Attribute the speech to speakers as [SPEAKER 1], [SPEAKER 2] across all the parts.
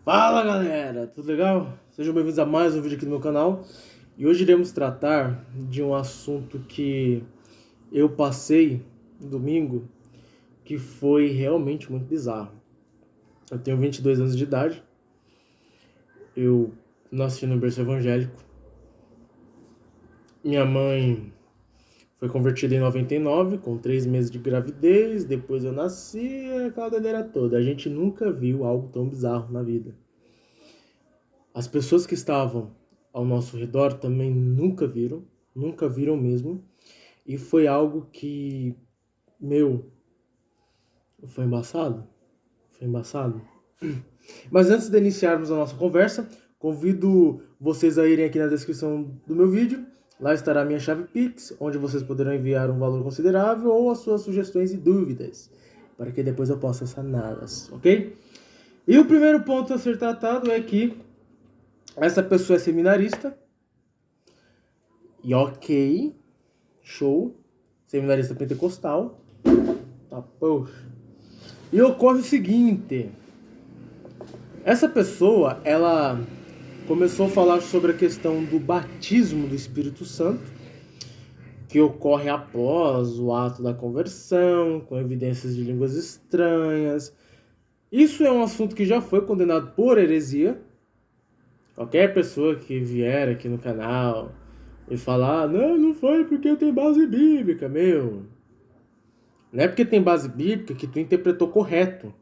[SPEAKER 1] Fala galera, tudo legal? Sejam bem-vindos a mais um vídeo aqui no meu canal. E hoje iremos tratar de um assunto que eu passei no domingo, que foi realmente muito bizarro. Eu tenho 22 anos de idade, eu nasci no berço evangélico. Minha mãe foi convertida em 99, com 3 meses de gravidez, depois eu nasci, aquela doideira toda. A gente nunca viu algo tão bizarro na vida. As pessoas que estavam ao nosso redor também nunca viram mesmo. E foi algo que, foi embaçado. Foi embaçado. Mas antes de iniciarmos a nossa conversa, convido vocês a irem aqui na descrição do meu vídeo. Lá estará a minha chave Pix, onde vocês poderão enviar um valor considerável ou as suas sugestões e dúvidas, para que depois eu possa saná-las, ok? E o primeiro ponto a ser tratado é que essa pessoa é seminarista. E ok, show. Seminarista pentecostal. Tá, poxa. E ocorre o seguinte. Essa pessoa, ela começou a falar sobre a questão do batismo do Espírito Santo, que ocorre após o ato da conversão, com evidências de línguas estranhas. Isso é um assunto que já foi condenado por heresia. Qualquer pessoa que vier aqui no canal e falar, não foi porque tem base bíblica, meu. Não é porque tem base bíblica que tu interpretou correto.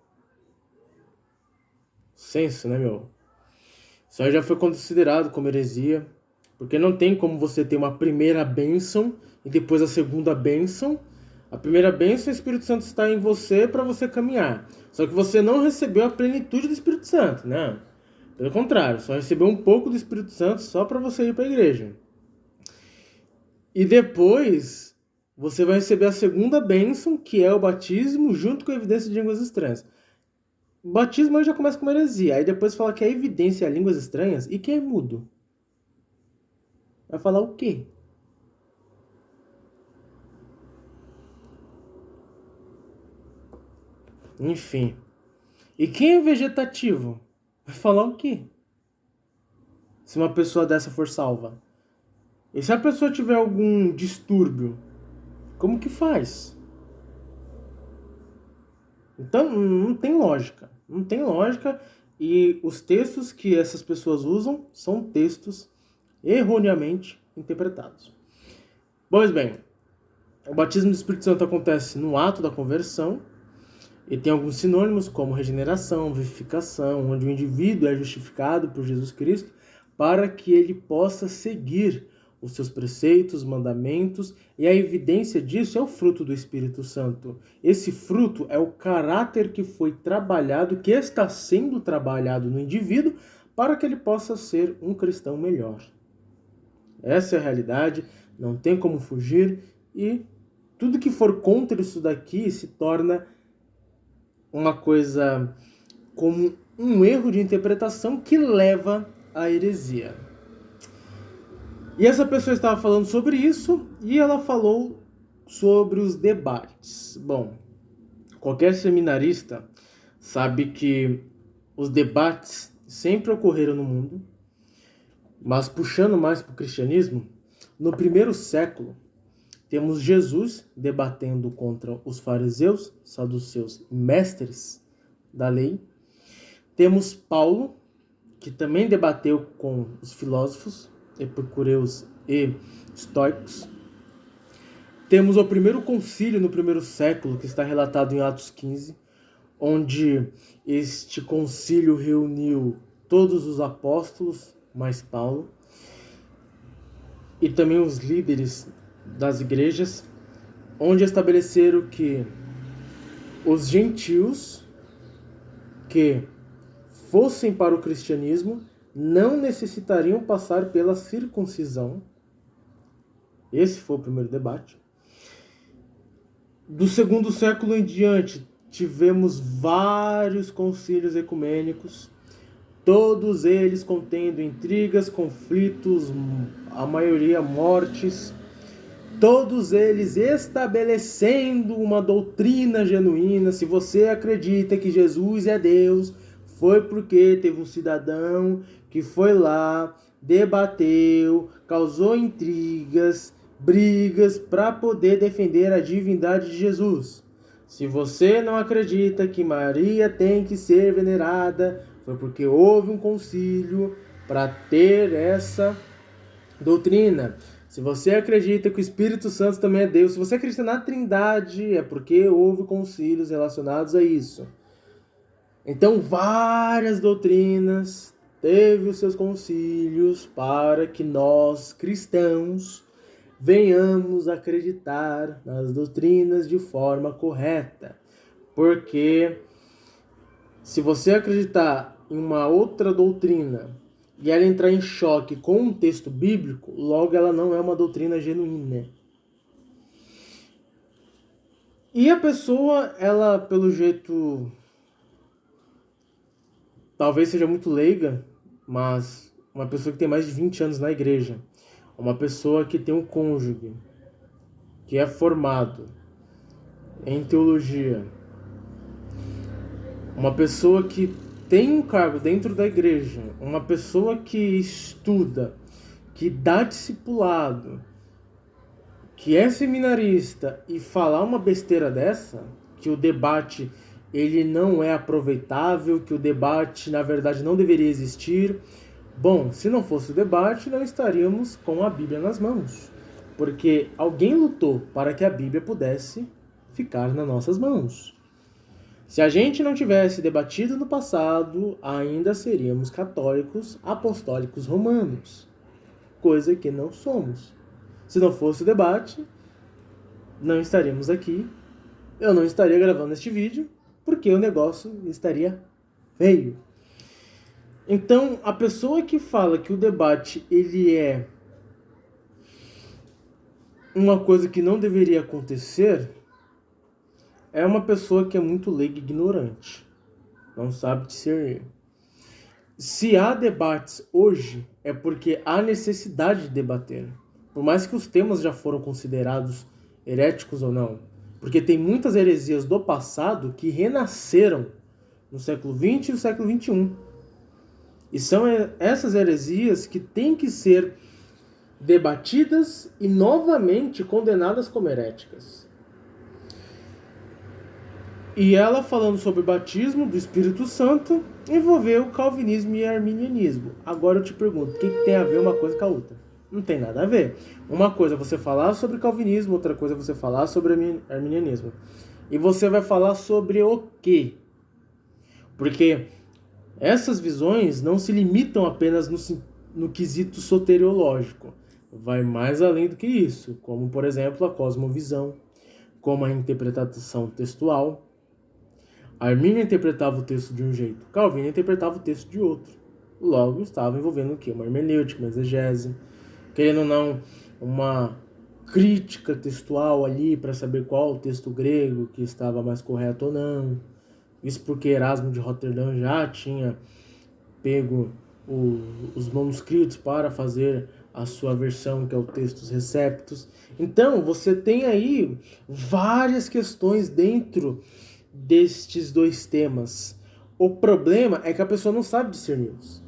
[SPEAKER 1] Senso, né, meu? Isso aí já foi considerado como heresia, porque não tem como você ter uma primeira bênção e depois a segunda bênção. A primeira bênção, o Espírito Santo está em você para você caminhar. Só que você não recebeu a plenitude do Espírito Santo, né? Pelo contrário, só recebeu um pouco do Espírito Santo só para você ir para a igreja. E depois você vai receber a segunda bênção, que é o batismo, junto com a evidência de línguas estranhas. O batismo aí já começa com uma heresia. Aí depois fala que a evidência é línguas estranhas. E quem é mudo? Vai falar o quê? Enfim. E quem é vegetativo? Vai falar o quê? Se uma pessoa dessa for salva. E se a pessoa tiver algum distúrbio? Como que faz? Então, não tem lógica. Não tem lógica. E os textos que essas pessoas usam são textos erroneamente interpretados. Pois bem, o batismo do Espírito Santo acontece no ato da conversão e tem alguns sinônimos como regeneração, vivificação, onde o indivíduo é justificado por Jesus Cristo para que ele possa seguir os seus preceitos, mandamentos, e a evidência disso é o fruto do Espírito Santo. Esse fruto é o caráter que foi trabalhado, que está sendo trabalhado no indivíduo, para que ele possa ser um cristão melhor. Essa é a realidade, não tem como fugir, e tudo que for contra isso daqui se torna uma coisa como um erro de interpretação que leva à heresia. E essa pessoa estava falando sobre isso e ela falou sobre os debates. Bom, qualquer seminarista sabe que os debates sempre ocorreram no mundo, mas puxando mais para o cristianismo, no primeiro século, temos Jesus debatendo contra os fariseus, saduceus, mestres da lei. Temos Paulo, que também debateu com os filósofos, epicureus e estoicos. Temos o primeiro concílio no primeiro século, que está relatado em Atos 15, onde este concílio reuniu todos os apóstolos, mais Paulo, e também os líderes das igrejas, onde estabeleceram que os gentios que fossem para o cristianismo não necessitariam passar pela circuncisão. Esse foi o primeiro debate. Do segundo século em diante, tivemos vários concílios ecumênicos, todos eles contendo intrigas, conflitos, a maioria mortes, todos eles estabelecendo uma doutrina genuína. Se você acredita que Jesus é Deus, foi porque teve um cidadão que foi lá, debateu, causou intrigas, brigas para poder defender a divindade de Jesus. Se você não acredita que Maria tem que ser venerada, foi porque houve um concílio para ter essa doutrina. Se você acredita que o Espírito Santo também é Deus, se você acredita na Trindade, é porque houve concílios relacionados a isso. Então, várias doutrinas teve os seus concílios para que nós, cristãos, venhamos acreditar nas doutrinas de forma correta. Porque se você acreditar em uma outra doutrina e ela entrar em choque com um texto bíblico, logo ela não é uma doutrina genuína. E a pessoa, ela, pelo jeito, talvez seja muito leiga, mas uma pessoa que tem mais de 20 anos na igreja, uma pessoa que tem um cônjuge, que é formado em teologia, uma pessoa que tem um cargo dentro da igreja, uma pessoa que estuda, que dá discipulado, que é seminarista, e falar uma besteira dessa, que o debate ele não é aproveitável, que o debate na verdade não deveria existir. Bom, se não fosse o debate, não estaríamos com a Bíblia nas mãos, porque alguém lutou para que a Bíblia pudesse ficar nas nossas mãos. Se a gente não tivesse debatido no passado, ainda seríamos católicos apostólicos romanos, coisa que não somos. Se não fosse o debate, não estaríamos aqui, eu não estaria gravando este vídeo, porque o negócio estaria feio. Então, a pessoa que fala que o debate ele é uma coisa que não deveria acontecer, é uma pessoa que é muito leiga e ignorante. Não sabe discernir. Se há debates hoje, é porque há necessidade de debater. Por mais que os temas já foram considerados heréticos ou não. Porque tem muitas heresias do passado que renasceram no século XX e no século XXI. E são essas heresias que têm que ser debatidas e novamente condenadas como heréticas. E ela, falando sobre o batismo do Espírito Santo, envolveu o calvinismo e o arminianismo. Agora eu te pergunto, o que tem a ver uma coisa com a outra? Não tem nada a ver. Uma coisa é você falar sobre calvinismo, outra coisa é você falar sobre arminianismo. E você vai falar sobre o quê? Porque essas visões não se limitam apenas no quesito soteriológico. Vai mais além do que isso, como, por exemplo, a cosmovisão, como a interpretação textual. Armínio interpretava o texto de um jeito, Calvino interpretava o texto de outro. Logo, estava envolvendo o quê? Uma hermenêutica, uma exegese, querendo ou não, uma crítica textual ali para saber qual o texto grego que estava mais correto ou não. Isso porque Erasmo de Roterdã já tinha pego os manuscritos para fazer a sua versão, que é o Textus Receptus. Então, você tem aí várias questões dentro destes dois temas. O problema é que a pessoa não sabe discerni-los.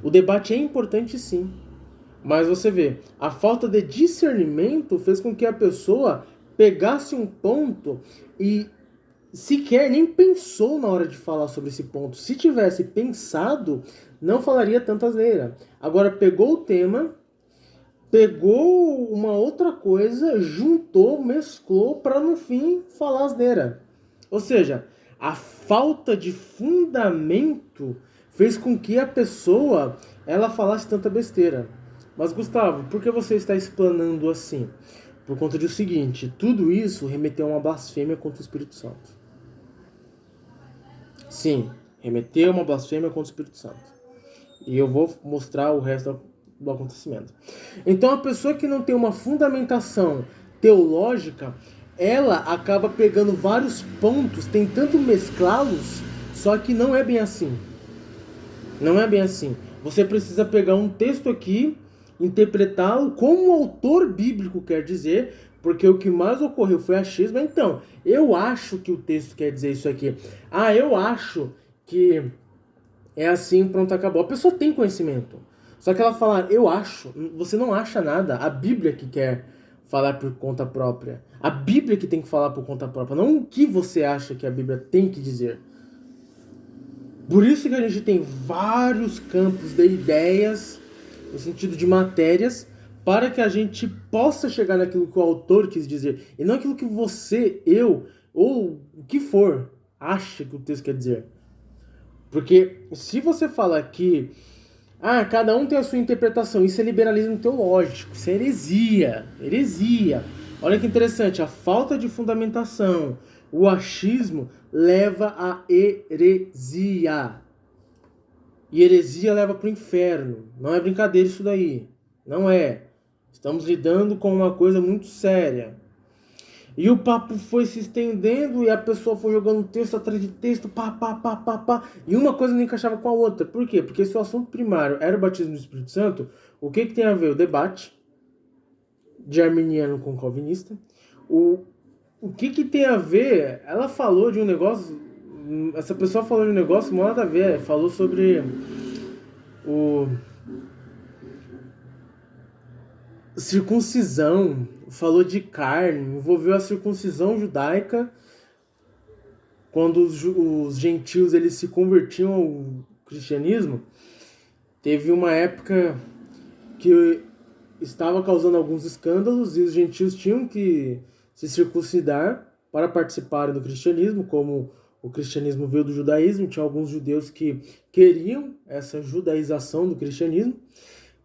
[SPEAKER 1] O debate é importante sim, mas você vê, a falta de discernimento fez com que a pessoa pegasse um ponto e sequer nem pensou na hora de falar sobre esse ponto. Se tivesse pensado, não falaria tanta asneira. Agora pegou o tema, pegou uma outra coisa, juntou, mesclou para no fim falar asneira. Ou seja, a falta de fundamento fez com que a pessoa ela falasse tanta besteira. Mas Gustavo, por que você está explanando assim? Por conta do seguinte, tudo isso remeteu a uma blasfêmia contra o Espírito Santo. Sim, remeteu a uma blasfêmia contra o Espírito Santo. E eu vou mostrar o resto do acontecimento. Então a pessoa que não tem uma fundamentação teológica, ela acaba pegando vários pontos, tentando mesclá-los, só que não é bem assim. Não é bem assim. Você precisa pegar um texto aqui, interpretá-lo como o autor bíblico quer dizer, porque o que mais ocorreu foi achismo. Então, eu acho que o texto quer dizer isso aqui. Eu acho que É assim, pronto, acabou. A pessoa tem conhecimento. Só que ela fala, eu acho, você não acha nada. A Bíblia que quer falar por conta própria. A Bíblia que tem que falar por conta própria, não o que você acha que a Bíblia tem que dizer. Por isso que a gente tem vários campos de ideias, no sentido de matérias, para que a gente possa chegar naquilo que o autor quis dizer. E não aquilo que você, eu, ou o que for, acha que o texto quer dizer. Porque se você fala que cada um tem a sua interpretação, isso é liberalismo teológico, isso é heresia, heresia. Olha que interessante, a falta de fundamentação, o achismo leva à heresia. E heresia leva para o inferno. Não é brincadeira isso daí. Não é. Estamos lidando com uma coisa muito séria. E o papo foi se estendendo e a pessoa foi jogando texto atrás de texto, pá, pá, pá, pá, pá. E uma coisa não encaixava com a outra. Por quê? Porque se o assunto primário era o batismo do Espírito Santo, o que tem a ver o debate de arminiano com calvinista? O que tem a ver? Ela falou de um negócio, essa pessoa falou de um negócio, não nada a ver. Falou sobre o circuncisão, falou de carne, envolveu a circuncisão judaica quando os gentios eles se convertiam ao cristianismo. Teve uma época que estava causando alguns escândalos e os gentios tinham que se circuncidar para participarem do cristianismo, como o cristianismo veio do judaísmo, tinha alguns judeus que queriam essa judaização do cristianismo.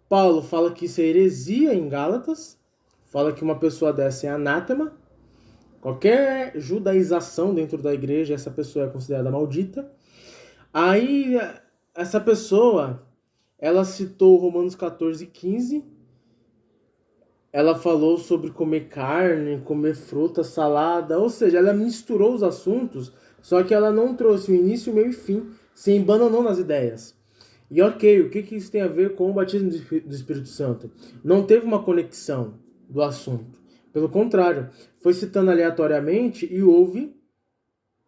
[SPEAKER 1] Paulo fala que isso é heresia em Gálatas, fala que uma pessoa dessa é anátema. Qualquer judaização dentro da igreja, essa pessoa é considerada maldita. Aí, essa pessoa, ela citou Romanos 14:15. Ela falou sobre comer carne, comer fruta, salada, ou seja, ela misturou os assuntos, só que ela não trouxe o início, o meio e fim, se embananou nas ideias. E ok, o que isso tem a ver com o batismo do Espírito Santo? Não teve uma conexão do assunto. Pelo contrário, foi citando aleatoriamente e houve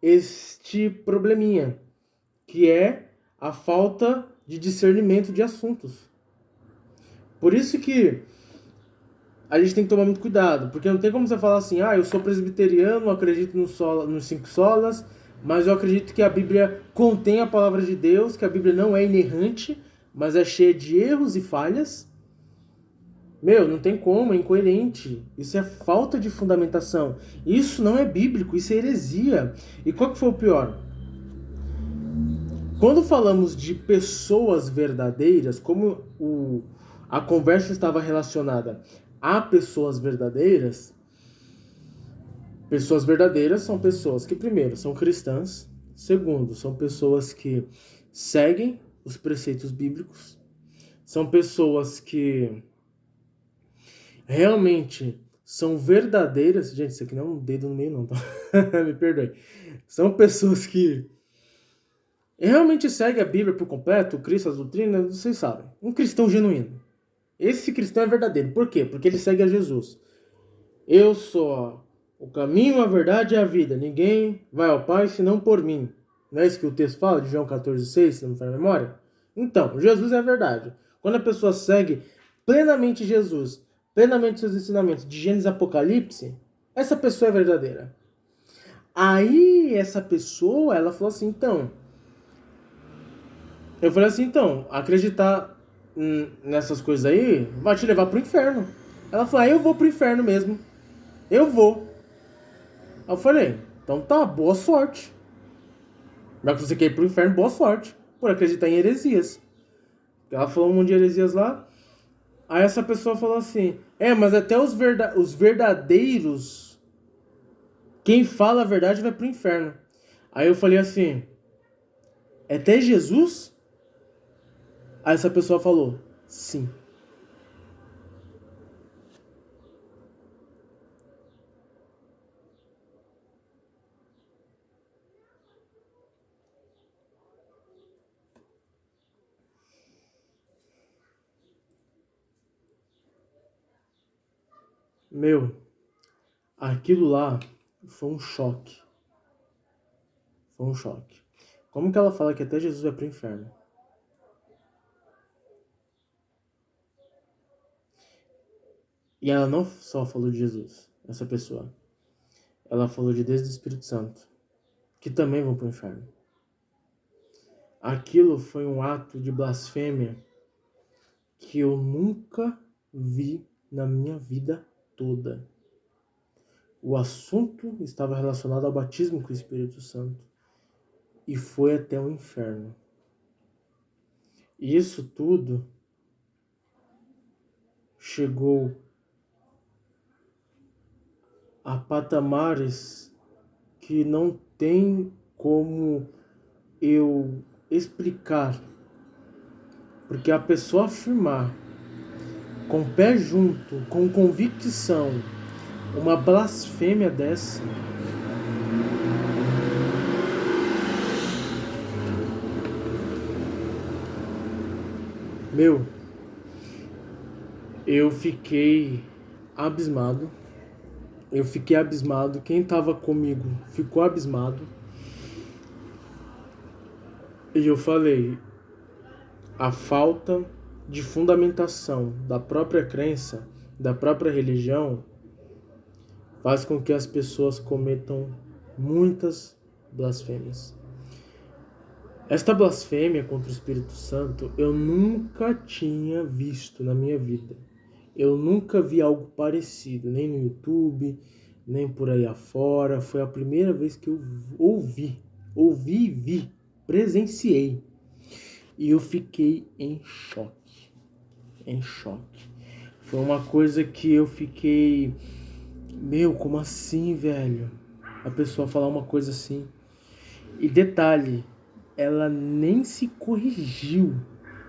[SPEAKER 1] este probleminha, que é a falta de discernimento de assuntos. Por isso que a gente tem que tomar muito cuidado, porque não tem como você falar assim, eu sou presbiteriano, acredito nos 5 solas, mas eu acredito que a Bíblia contém a palavra de Deus, que a Bíblia não é inerrante, mas é cheia de erros e falhas. Meu, não tem como, é incoerente. Isso é falta de fundamentação. Isso não é bíblico, isso é heresia. E qual que foi o pior? Quando falamos de pessoas verdadeiras, como a conversa estava relacionada a pessoas verdadeiras são pessoas que, primeiro, são cristãs, segundo, são pessoas que seguem os preceitos bíblicos, são pessoas que realmente são verdadeiras. Gente, isso aqui não é um dedo no meio, não, tá? Me perdoe. São pessoas que realmente seguem a Bíblia por completo, o Cristo, as doutrinas, vocês sabem. Um cristão genuíno. Esse cristão é verdadeiro. Por quê? Porque ele segue a Jesus. Eu sou o caminho, a verdade e a vida. Ninguém vai ao Pai senão por mim. Não é isso que o texto fala de João 14,6, se não me falha a memória? Então, Jesus é a verdade. Quando a pessoa segue plenamente Jesus, plenamente seus ensinamentos de Gênesis e Apocalipse, essa pessoa é verdadeira. Aí, essa pessoa, ela falou assim, então... Eu falei assim, então, acreditar nessas coisas aí vai te levar pro inferno. Ela falou, eu vou pro inferno mesmo. Eu vou. Aí eu falei, então tá, boa sorte. Já que você quer ir pro inferno, boa sorte. Por acreditar em heresias. Ela falou um monte de heresias lá. Aí essa pessoa falou assim, mas até os verdadeiros, quem fala a verdade vai pro inferno. Aí eu falei assim, até Jesus? Aí essa pessoa falou, sim. Meu, aquilo lá foi um choque. Foi um choque. Como que ela fala que até Jesus vai pro inferno? E ela não só falou de Jesus, essa pessoa. Ela falou de Deus e do Espírito Santo, que também vão para o inferno. Aquilo foi um ato de blasfêmia que eu nunca vi na minha vida toda. O assunto estava relacionado ao batismo com o Espírito Santo e foi até o inferno. E isso tudo chegou a patamares que não tem como eu explicar, porque a pessoa afirmar com o pé junto, com convicção, uma blasfêmia dessa, meu, eu fiquei abismado. Eu fiquei abismado. Quem estava comigo ficou abismado. E eu falei, a falta de fundamentação da própria crença, da própria religião, faz com que as pessoas cometam muitas blasfêmias. Esta blasfêmia contra o Espírito Santo eu nunca tinha visto na minha vida. Eu nunca vi algo parecido, nem no YouTube, nem por aí afora. Foi a primeira vez que eu ouvi e vi, presenciei. E eu fiquei em choque. Em choque. Foi uma coisa que eu fiquei... Meu, como assim, velho? A pessoa falar uma coisa assim. E detalhe, ela nem se corrigiu.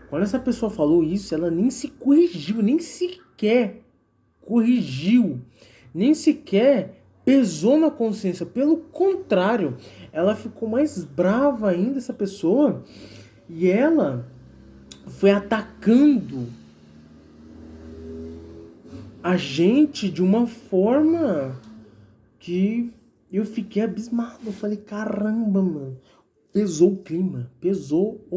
[SPEAKER 1] Quando essa pessoa falou isso, ela nem se corrigiu, nem sequer corrigiu, nem sequer pesou na consciência. Pelo contrário, ela ficou mais brava ainda, essa pessoa, e ela foi atacando a gente de uma forma que eu fiquei abismado. Eu falei, caramba, mano. Pesou o clima. Pesou.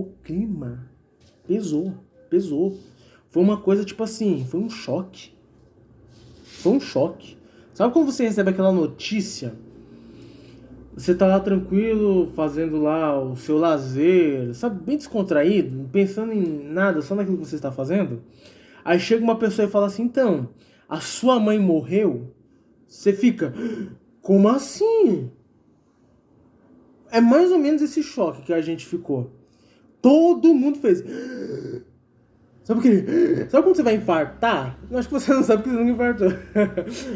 [SPEAKER 1] Foi uma coisa tipo assim, foi um choque. Sabe quando você recebe aquela notícia? Você tá lá tranquilo, fazendo lá o seu lazer, sabe, bem descontraído, pensando em nada, só naquilo que você está fazendo. Aí chega uma pessoa e fala assim, então, a sua mãe morreu? Você fica, como assim? É mais ou menos esse choque que a gente ficou. Todo mundo fez. Sabe quando você vai infartar? Eu acho que você não sabe que você não infartou.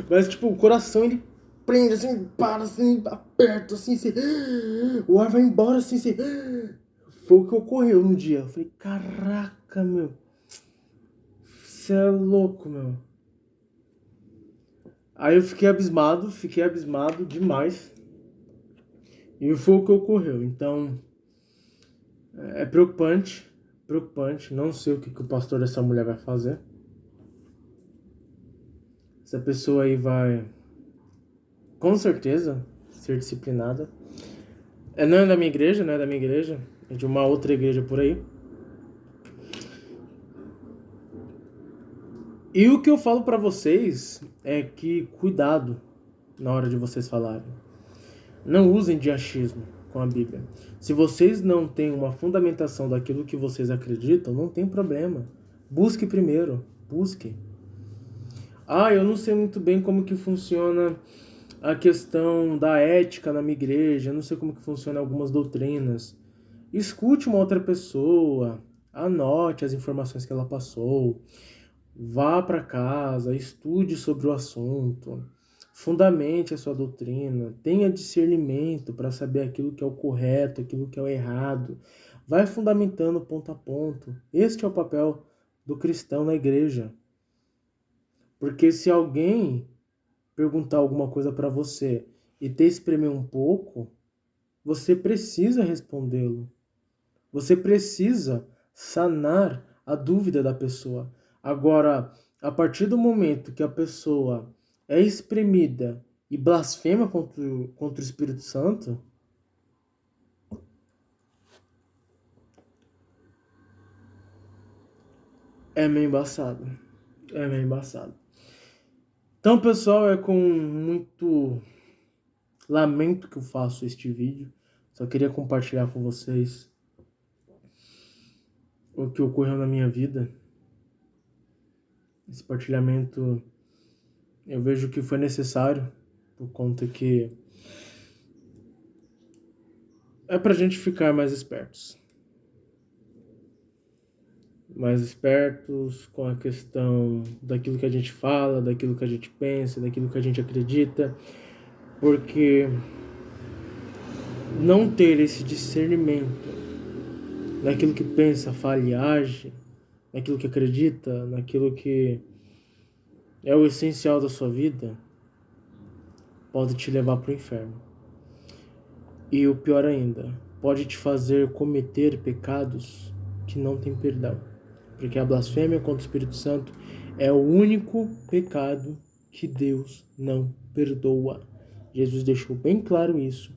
[SPEAKER 1] Mas, tipo, o coração, ele prende, assim, para, assim, aperta, assim, você... O ar vai embora, assim, você... Foi o que ocorreu no dia. Eu falei, caraca, meu. Você é louco, meu. Aí eu fiquei abismado demais. E foi o que ocorreu. Então, é preocupante. Não sei o que o pastor dessa mulher vai fazer. Essa pessoa aí vai, com certeza, ser disciplinada. Não é da minha igreja, é de uma outra igreja por aí. E o que eu falo pra vocês é que cuidado na hora de vocês falarem. Não usem de achismo com a Bíblia. Se vocês não têm uma fundamentação daquilo que vocês acreditam, não tem problema. Busque primeiro, busque. Eu não sei muito bem como que funciona a questão da ética na minha igreja, eu não sei como que funciona algumas doutrinas. Escute uma outra pessoa, anote as informações que ela passou, vá para casa, estude sobre o assunto, fundamente a sua doutrina, tenha discernimento para saber aquilo que é o correto, aquilo que é o errado. Vai fundamentando ponto a ponto. Este é o papel do cristão na igreja. Porque se alguém perguntar alguma coisa para você e te espremer um pouco, você precisa respondê-lo. Você precisa sanar a dúvida da pessoa. Agora, a partir do momento que a pessoa é espremida e blasfema contra o Espírito Santo, é meio embaçado. É meio embaçado. Então, pessoal, é com muito lamento que eu faço este vídeo. Só queria compartilhar com vocês o que ocorreu na minha vida. Esse partilhamento eu vejo que foi necessário, por conta que é pra gente ficar mais espertos. Mais espertos com a questão daquilo que a gente fala, daquilo que a gente pensa, daquilo que a gente acredita, porque não ter esse discernimento naquilo que pensa, fala e age, naquilo que acredita, naquilo que é o essencial da sua vida, pode te levar para o inferno. E o pior ainda, pode te fazer cometer pecados que não têm perdão. Porque a blasfêmia contra o Espírito Santo é o único pecado que Deus não perdoa. Jesus deixou bem claro isso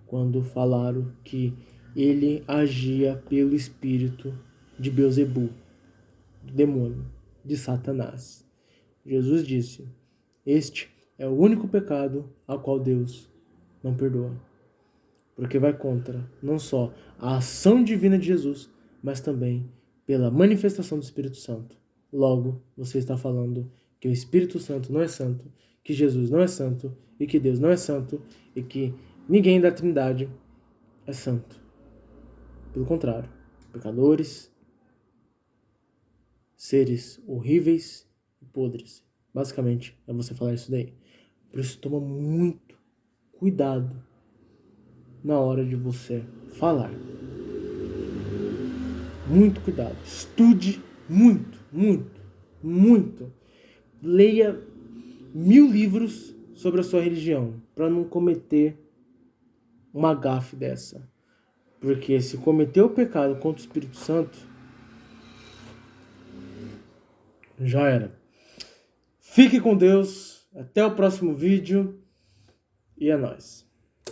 [SPEAKER 1] quando falaram que ele agia pelo espírito de Beelzebul, do demônio, de Satanás. Jesus disse: este é o único pecado ao qual Deus não perdoa. Porque vai contra não só a ação divina de Jesus, mas também pela manifestação do Espírito Santo. Logo, você está falando que o Espírito Santo não é santo, que Jesus não é santo, e que Deus não é santo, e que ninguém da Trindade é santo. Pelo contrário, pecadores, seres horríveis e podres. Basicamente, é você falar isso daí. Por isso, toma muito cuidado na hora de você falar. Muito cuidado. Estude muito, muito, muito. Leia 1000 livros sobre a sua religião, para não cometer uma gafe dessa. Porque se cometer o pecado contra o Espírito Santo, já era. Fique com Deus. Até o próximo vídeo. E é nóis.